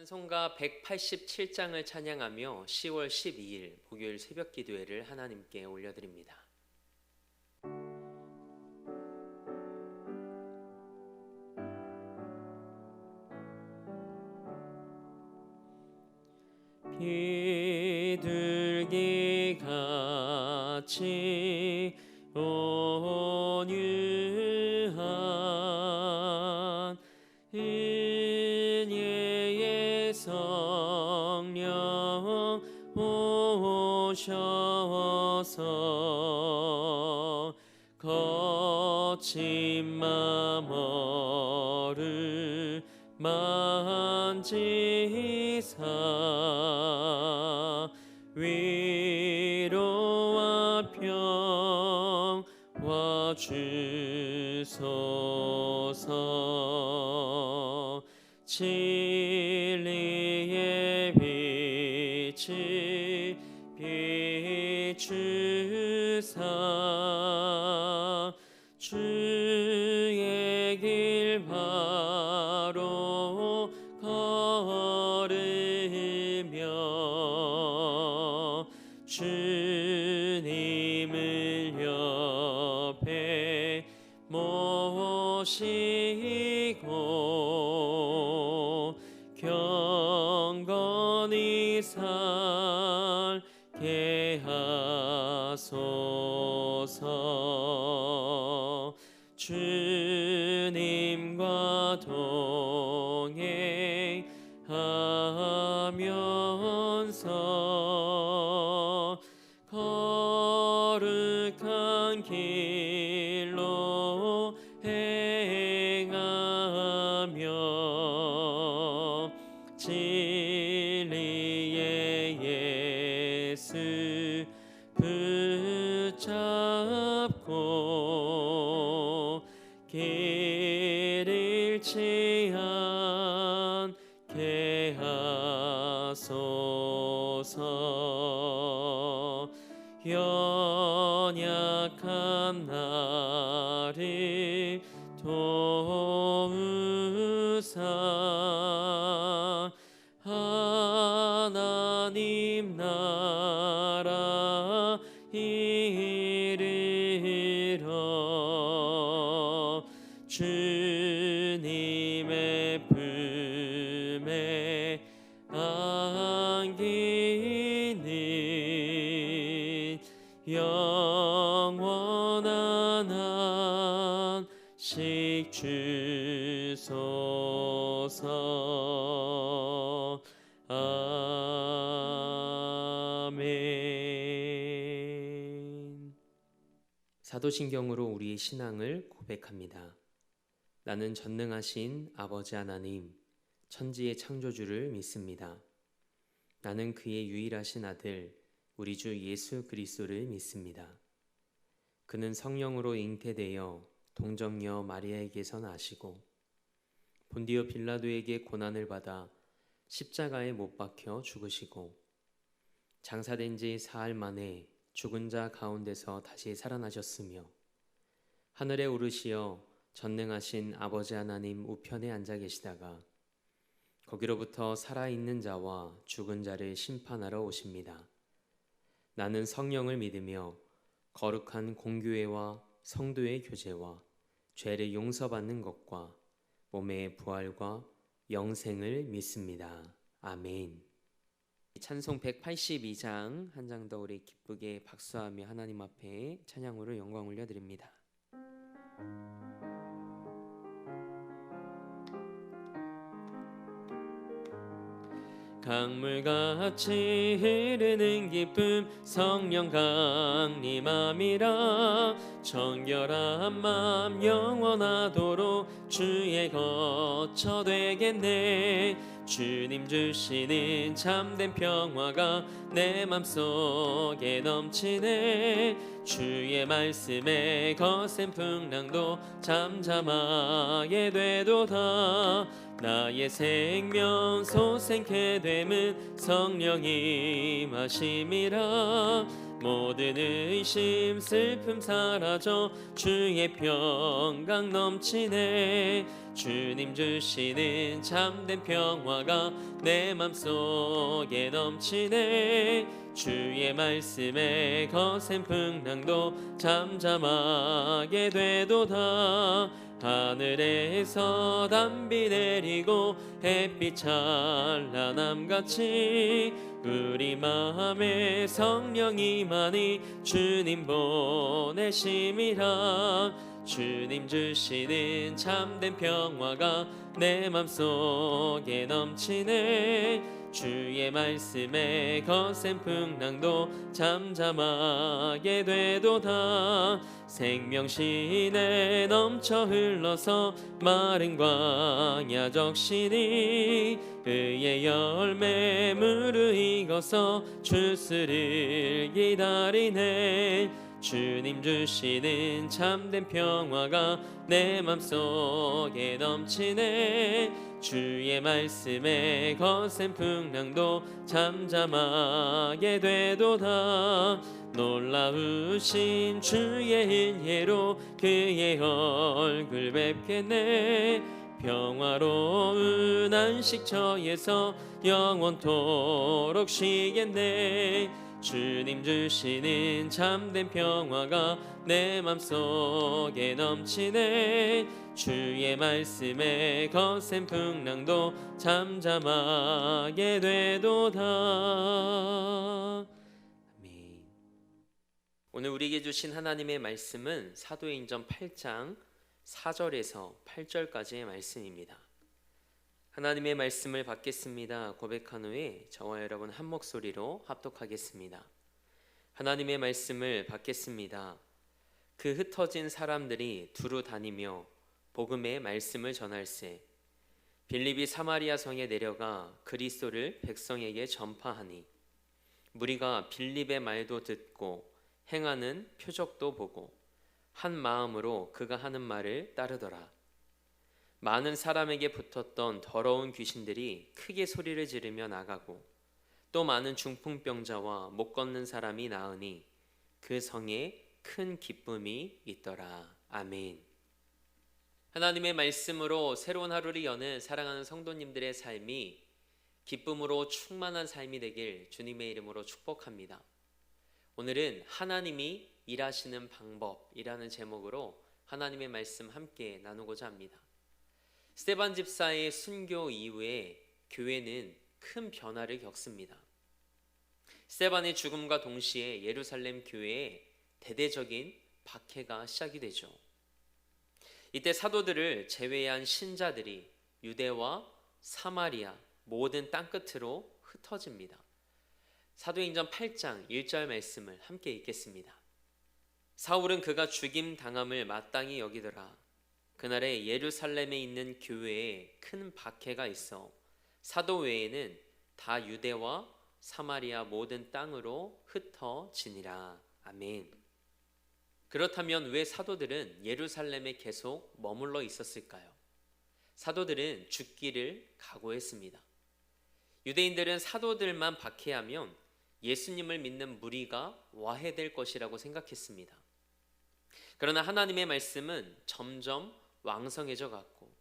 찬송가 187장을 찬양하며 10월 12일 목요일 새벽 기도회를 하나님께 올려드립니다. 비둘기같이 온유한 은혜의 성령 오셔서 거친 맘 어루만지사 위로와 평화 주소서. 진리의 빛을 비추사 주의 길 바로 걸으며 주님을 옆에 모시고 경건히 살게 하소서. 주님과 동행하면서 거룩한 길로 행하며 진리의 예수 붙잡고 길 잃지 않게 하소서. 연약한 나를 도우사 하나님 나라 이르러 주님의 품에 안기는 영원한 안식 주소서. 아멘. 사도신경으로 우리의 신앙을 고백합니다. 나는 전능하신 아버지 하나님, 천지의 창조주를 믿습니다. 나는 그의 유일하신 아들, 우리 주 예수 그리스도를 믿습니다. 그는 성령으로 잉태되어 동정녀 마리아에게서 나시고 본디오 빌라도에게 고난을 받아 십자가에 못 박혀 죽으시고 장사된 지 사흘 만에 죽은 자 가운데서 다시 살아나셨으며 하늘에 오르시어 전능하신 아버지 하나님 우편에 앉아 계시다가 거기로부터 살아있는 자와 죽은 자를 심판하러 오십니다. 나는 성령을 믿으며 거룩한 공교회와 성도의 교제와 죄를 용서받는 것과 몸의 부활과 영생을 믿습니다. 아멘. 찬송 182장 한 장 더 우리 기쁘게 박수하며 하나님 앞에 찬양으로 영광 올려드립니다. 강물같이 흐르는 기쁨 성령 강림함이라. 정결한 맘 영원하도록 주의 거처 되겠네. 주님 주시는 참된 평화가 내 맘속에 넘치네. 주의 말씀에 거센 풍랑도 잠잠하게 되도다. 나의 생명 솟생케 됨은 성령이 마심이라. 모든 의심 슬픔 사라져 주의 평강 넘치네. 주님 주시는 참된 평화가 내 맘속에 넘치네. 주의 말씀에 거센 풍랑도 잠잠하게 되도다. 하늘에서 담비 내리고 햇빛 찬란함같이 우리 마음에 성령이만이 주님 보내심이라. 주님 주시는 참된 평화가 내 맘속에 넘치네. 주의 말씀에 거센 풍랑도 잠잠하게 되도다. 생명신에 넘쳐 흘러서 마른 광야 적시니 의의 열매 무르익어서 주스를 기다리네. 주님 주시는 참된 평화가 내 맘속에 넘치네. 주의 말씀에 거센 풍랑도 잠잠하게 되도다. 놀라우신 주의 은혜로 그의 얼굴 뵙겠네. 평화로운 안식처에서 영원토록 쉬겠네. 주님 주시는 참된 평화가 내 맘속에 넘치네. 주의 말씀에 거센 풍랑도 잠잠하게 되도다. 아멘. 오늘 우리에게 주신 하나님의 말씀은 사도행전 8장 4절에서 8절까지의 말씀입니다. 하나님의 말씀을 받겠습니다 고백한 후에 저와 여러분 한 목소리로 합독하겠습니다. 하나님의 말씀을 받겠습니다. 그 흩어진 사람들이 두루 다니며 복음의 말씀을 전할세 빌립이 사마리아 성에 내려가 그리스도를 백성에게 전파하니 무리가 빌립의 말도 듣고 행하는 표적도 보고 한 마음으로 그가 하는 말을 따르더라. 많은 사람에게 붙었던 더러운 귀신들이 크게 소리를 지르며 나가고 또 많은 중풍병자와 못 걷는 사람이 나으니 그 성에 큰 기쁨이 있더라. 아멘. 하나님의 말씀으로 새로운 하루를 여는 사랑하는 성도님들의 삶이 기쁨으로 충만한 삶이 되길 주님의 이름으로 축복합니다. 오늘은 하나님이 일하시는 방법이라는 제목으로 하나님의 말씀 함께 나누고자 합니다. 스데반 집사의 순교 이후에 교회는 큰 변화를 겪습니다. 스데반의 죽음과 동시에 예루살렘 교회에 대대적인 박해가 시작이 되죠. 이때 사도들을 제외한 신자들이 유대와 사마리아 모든 땅끝으로 흩어집니다. 사도행전 8장 1절 말씀을 함께 읽겠습니다. 사울은 그가 죽임 당함을 마땅히 여기더라. 그날에 예루살렘에 있는 교회에 큰 박해가 있어 사도 외에는 다 유대와 사마리아 모든 땅으로 흩어지니라. 아멘. 그렇다면 왜 사도들은 예루살렘에 계속 머물러 있었을까요? 사도들은 죽기를 각오했습니다. 유대인들은 사도들만 박해하면 예수님을 믿는 무리가 와해될 것이라고 생각했습니다. 그러나 하나님의 말씀은 점점 왕성해져 갔고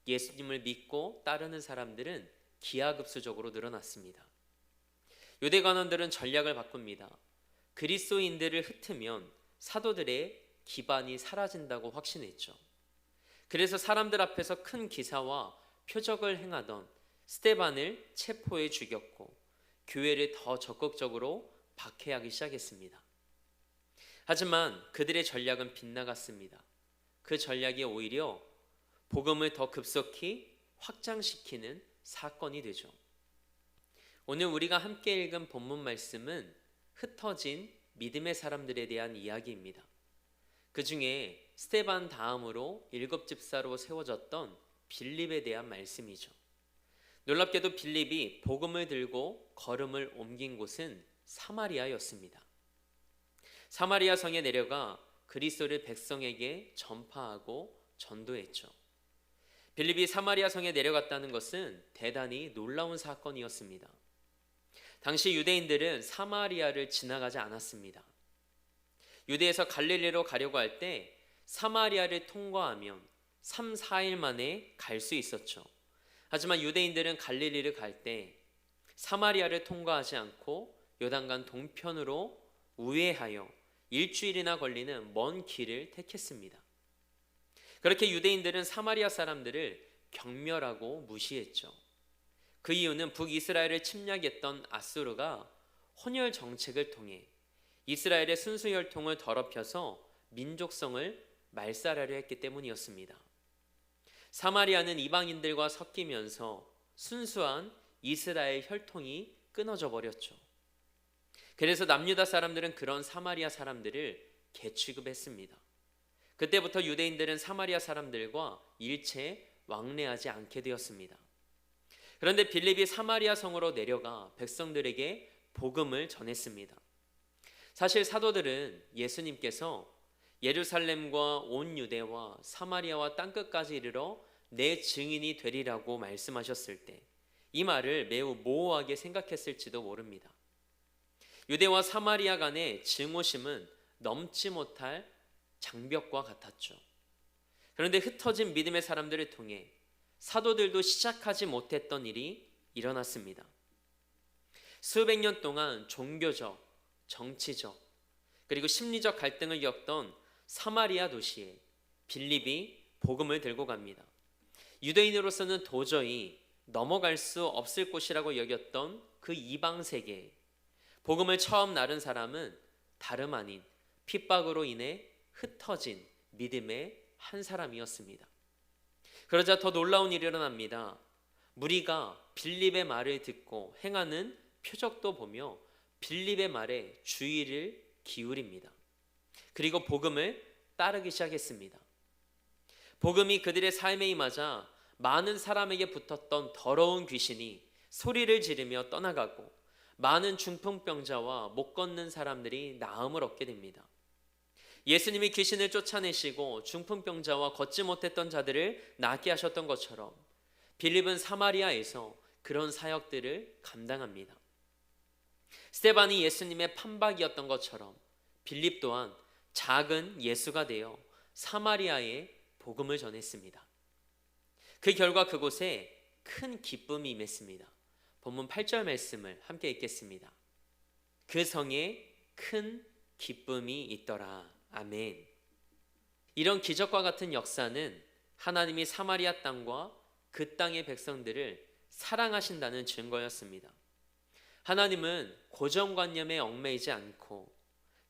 예수님을 믿고 따르는 사람들은 기하급수적으로 늘어났습니다. 유대 관원들은 전략을 바꿉니다. 그리스도인들을 흩으면 사도들의 기반이 사라진다고 확신했죠. 그래서 사람들 앞에서 큰 기사와 표적을 행하던 스데반을 체포해 죽였고 교회를 더 적극적으로 박해하기 시작했습니다. 하지만 그들의 전략은 빗나갔습니다. 그 전략이 오히려 복음을 더 급속히 확장시키는 사건이 되죠. 오늘 우리가 함께 읽은 본문 말씀은 흩어진 믿음의 사람들에 대한 이야기입니다. 그 중에 스데반 다음으로 7집사로 세워졌던 빌립에 대한 말씀이죠. 놀랍게도 빌립이 복음을 들고 걸음을 옮긴 곳은 사마리아였습니다. 사마리아 성에 내려가 그리스도를 백성에게 전파하고 전도했죠. 빌립이 사마리아 성에 내려갔다는 것은 대단히 놀라운 사건이었습니다. 당시 유대인들은 사마리아를 지나가지 않았습니다. 유대에서 갈릴리로 가려고 할 때 사마리아를 통과하면 3, 4일 만에 갈 수 있었죠. 하지만 유대인들은 갈릴리를 갈 때 사마리아를 통과하지 않고 요단강 동편으로 우회하여 일주일이나 걸리는 먼 길을 택했습니다. 그렇게 유대인들은 사마리아 사람들을 경멸하고 무시했죠. 그 이유는 북이스라엘을 침략했던 아수르가 혼혈 정책을 통해 이스라엘의 순수 혈통을 더럽혀서 민족성을 말살하려 했기 때문이었습니다. 사마리아는 이방인들과 섞이면서 순수한 이스라엘 혈통이 끊어져 버렸죠. 그래서 남유다 사람들은 그런 사마리아 사람들을 개취급했습니다. 그때부터 유대인들은 사마리아 사람들과 일체 왕래하지 않게 되었습니다. 그런데 빌립이 사마리아 성으로 내려가 백성들에게 복음을 전했습니다. 사실 사도들은 예수님께서 예루살렘과 온 유대와 사마리아와 땅끝까지 이르러 내 증인이 되리라고 말씀하셨을 때 이 말을 매우 모호하게 생각했을지도 모릅니다. 유대와 사마리아 간의 증오심은 넘지 못할 장벽과 같았죠. 그런데 흩어진 믿음의 사람들을 통해 사도들도 시작하지 못했던 일이 일어났습니다. 수백 년 동안 종교적, 정치적, 그리고 심리적 갈등을 겪던 사마리아 도시에 빌립이 복음을 들고 갑니다. 유대인으로서는 도저히 넘어갈 수 없을 곳이라고 여겼던 그 이방 세계에 복음을 처음 나른 사람은 다름 아닌 핍박으로 인해 흩어진 믿음의 한 사람이었습니다. 그러자 더 놀라운 일이 일어납니다. 무리가 빌립의 말을 듣고 행하는 표적도 보며 빌립의 말에 주의를 기울입니다. 그리고 복음을 따르기 시작했습니다. 복음이 그들의 삶에 임하자 많은 사람에게 붙었던 더러운 귀신이 소리를 지르며 떠나가고 많은 중풍병자와 못 걷는 사람들이 나음을 얻게 됩니다. 예수님이 귀신을 쫓아내시고 중풍병자와 걷지 못했던 자들을 낫게 하셨던 것처럼 빌립은 사마리아에서 그런 사역들을 감당합니다. 스데반이 예수님의 판박이었던 것처럼 빌립 또한 작은 예수가 되어 사마리아에 복음을 전했습니다. 그 결과 그곳에 큰 기쁨이 임했습니다. 본문 8절 말씀을 함께 읽겠습니다. 그 성에 큰 기쁨이 있더라. 아멘. 이런 기적과 같은 역사는 하나님이 사마리아 땅과 그 땅의 백성들을 사랑하신다는 증거였습니다. 하나님은 고정관념에 얽매이지 않고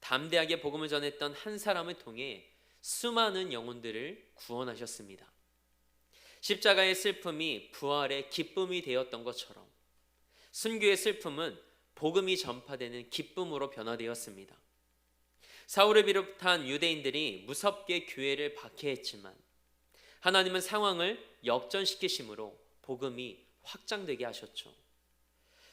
담대하게 복음을 전했던 한 사람을 통해 수많은 영혼들을 구원하셨습니다. 십자가의 슬픔이 부활의 기쁨이 되었던 것처럼 순교의 슬픔은 복음이 전파되는 기쁨으로 변화되었습니다. 사울을 비롯한 유대인들이 무섭게 교회를 박해했지만 하나님은 상황을 역전시키심으로 복음이 확장되게 하셨죠.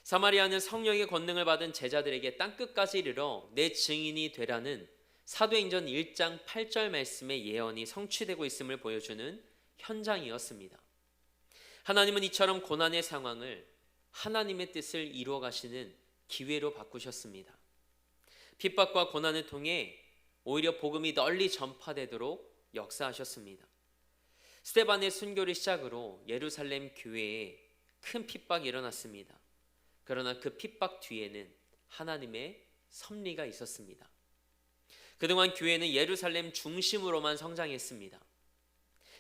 사마리아는 성령의 권능을 받은 제자들에게 땅끝까지 이르러 내 증인이 되라는 사도행전 1장 8절 말씀의 예언이 성취되고 있음을 보여주는 현장이었습니다. 하나님은 이처럼 고난의 상황을 하나님의 뜻을 이루어 가시는 기회로 바꾸셨습니다. 핍박과 고난을 통해 오히려 복음이 널리 전파되도록 역사하셨습니다. 스데반의 순교를 시작으로 예루살렘 교회에 큰 핍박이 일어났습니다. 그러나 그 핍박 뒤에는 하나님의 섭리가 있었습니다. 그동안 교회는 예루살렘 중심으로만 성장했습니다.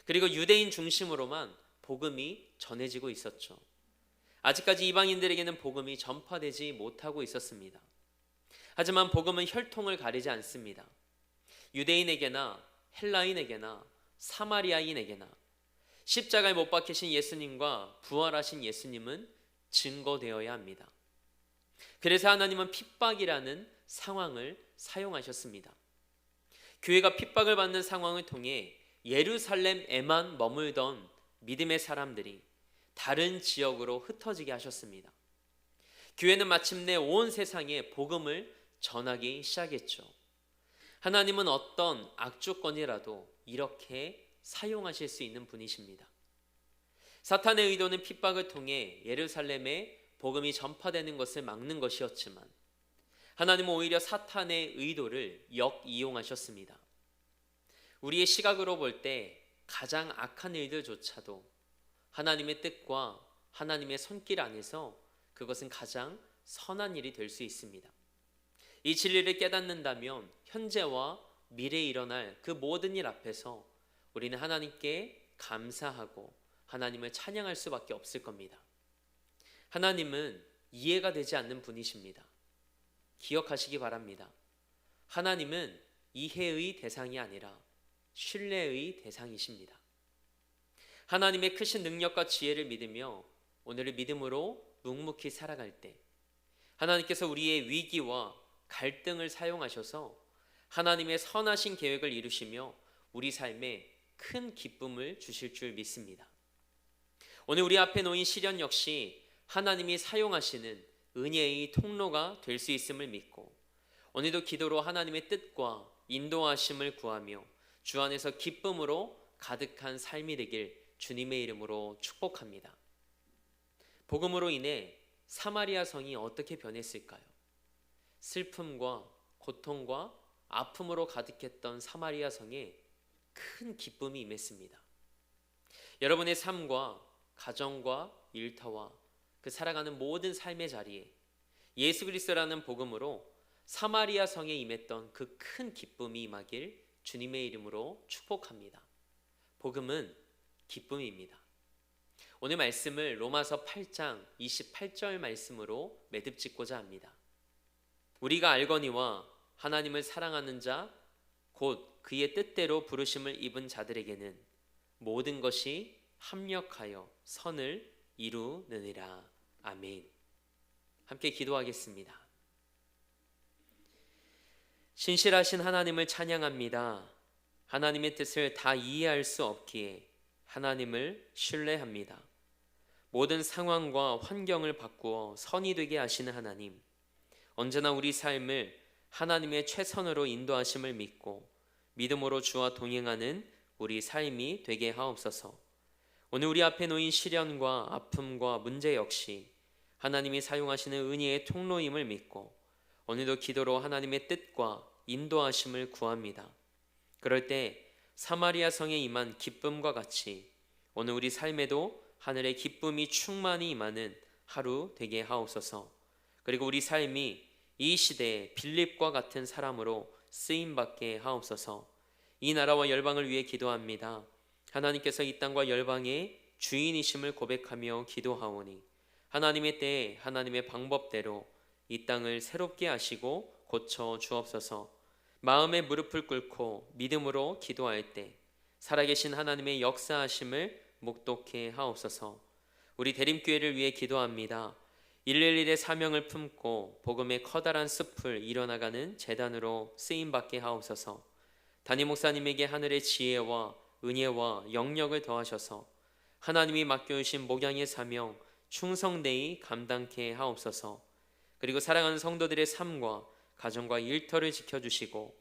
그리고 유대인 중심으로만 복음이 전해지고 있었죠. 아직까지 이방인들에게는 복음이 전파되지 못하고 있었습니다. 하지만 복음은 혈통을 가리지 않습니다. 유대인에게나 헬라인에게나 사마리아인에게나 십자가에 못 박히신 예수님과 부활하신 예수님은 증거되어야 합니다. 그래서 하나님은 핍박이라는 상황을 사용하셨습니다. 교회가 핍박을 받는 상황을 통해 예루살렘에만 머물던 믿음의 사람들이 다른 지역으로 흩어지게 하셨습니다. 교회는 마침내 온 세상에 복음을 전하기 시작했죠. 하나님은 어떤 악조건이라도 이렇게 사용하실 수 있는 분이십니다. 사탄의 의도는 핍박을 통해 예루살렘에 복음이 전파되는 것을 막는 것이었지만 하나님은 오히려 사탄의 의도를 역이용하셨습니다. 우리의 시각으로 볼 때 가장 악한 일들조차도 하나님의 뜻과 하나님의 손길 안에서 그것은 가장 선한 일이 될 수 있습니다. 이 진리를 깨닫는다면 현재와 미래에 일어날 그 모든 일 앞에서 우리는 하나님께 감사하고 하나님을 찬양할 수밖에 없을 겁니다. 하나님은 이해가 되지 않는 분이십니다. 기억하시기 바랍니다. 하나님은 이해의 대상이 아니라 신뢰의 대상이십니다. 하나님의 크신 능력과 지혜를 믿으며 오늘을 믿음으로 묵묵히 살아갈 때 하나님께서 우리의 위기와 갈등을 사용하셔서 하나님의 선하신 계획을 이루시며 우리 삶에 큰 기쁨을 주실 줄 믿습니다. 오늘 우리 앞에 놓인 시련 역시 하나님이 사용하시는 은혜의 통로가 될 수 있음을 믿고 오늘도 기도로 하나님의 뜻과 인도하심을 구하며 주 안에서 기쁨으로 가득한 삶이 되길 주님의 이름으로 축복합니다. 복음으로 인해 사마리아 성이 어떻게 변했을까요? 슬픔과 고통과 아픔으로 가득했던 사마리아 성에 큰 기쁨이 임했습니다. 여러분의 삶과 가정과 일터와 그 살아가는 모든 삶의 자리에 예수 그리스도라는 복음으로 사마리아 성에 임했던 그 큰 기쁨이 임하길 주님의 이름으로 축복합니다. 복음은 기쁨입니다. 오늘 말씀을 로마서 8장 28절 말씀으로 매듭 짓고자 합니다. 우리가 알거니와 하나님을 사랑하는 자 곧 그의 뜻대로 부르심을 입은 자들에게는 모든 것이 합력하여 선을 이루느니라. 아멘. 함께 기도하겠습니다. 신실하신 하나님을 찬양합니다. 하나님의 뜻을 다 이해할 수 없기에 하나님을 신뢰합니다. 모든 상황과 환경을 바꾸어 선이 되게 하시는 하나님, 언제나 우리 삶을 하나님의 최선으로 인도하심을 믿고 믿음으로 주와 동행하는 우리 삶이 되게 하옵소서. 오늘 우리 앞에 놓인 시련과 아픔과 문제 역시 하나님이 사용하시는 은혜의 통로임을 믿고 오늘도 기도로 하나님의 뜻과 인도하심을 구합니다. 그럴 때 사마리아 성에 임한 기쁨과 같이 오늘 우리 삶에도 하늘의 기쁨이 충만히 임하는 하루 되게 하옵소서. 그리고 우리 삶이 이 시대에 빌립과 같은 사람으로 쓰임받게 하옵소서. 이 나라와 열방을 위해 기도합니다. 하나님께서 이 땅과 열방의 주인이심을 고백하며 기도하오니 하나님의 때에 하나님의 방법대로 이 땅을 새롭게 하시고 고쳐 주옵소서. 마음의 무릎을 꿇고 믿음으로 기도할 때 살아계신 하나님의 역사하심을 묵독해 하옵소서. 우리 대림교회를 위해 기도합니다. 111의 사명을 품고 복음의 커다란 숲을 이뤄나가는 재단으로 쓰임받게 하옵소서. 담임 목사님에게 하늘의 지혜와 은혜와 영력을 더하셔서 하나님이 맡겨주신 목양의 사명 충성되이 감당케 하옵소서. 그리고 사랑하는 성도들의 삶과 가정과 일터를 지켜주시고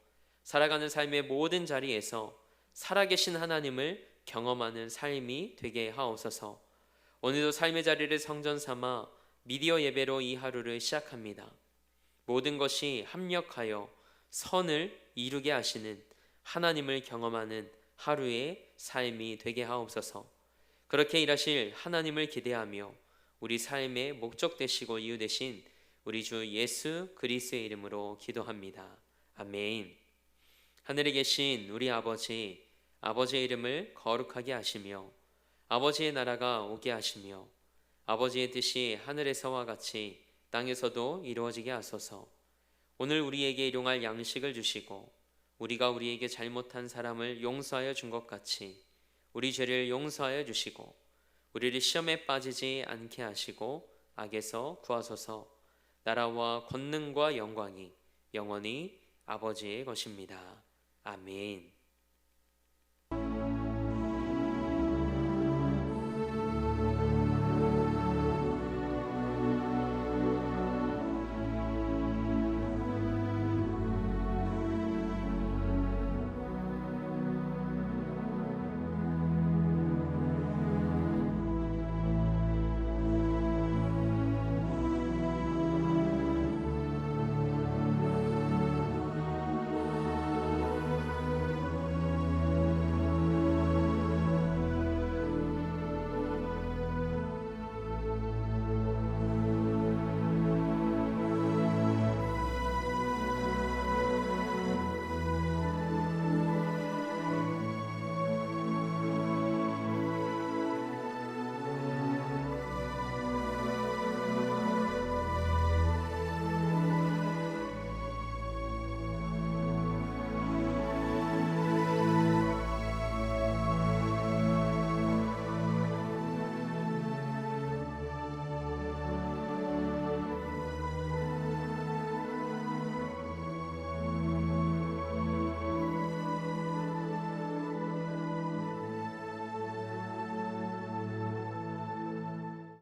살아가는 삶의 모든 자리에서 살아계신 하나님을 경험하는 삶이 되게 하옵소서. 오늘도 삶의 자리를 성전 삼아 미디어 예배로 이 하루를 시작합니다. 모든 것이 합력하여 선을 이루게 하시는 하나님을 경험하는 하루의 삶이 되게 하옵소서. 그렇게 일하실 하나님을 기대하며 우리 삶의 목적 되시고 이유 되신 우리 주 예수 그리스도의 이름으로 기도합니다. 아멘. 하늘에 계신 우리 아버지, 아버지의 이름을 거룩하게 하시며 아버지의 나라가 오게 하시며 아버지의 뜻이 하늘에서와 같이 땅에서도 이루어지게 하소서. 오늘 우리에게 일용할 양식을 주시고 우리가 우리에게 잘못한 사람을 용서하여 준 것 같이 우리 죄를 용서하여 주시고 우리를 시험에 빠지지 않게 하시고 악에서 구하소서. 나라와 권능과 영광이 영원히 아버지의 것입니다. 아멘.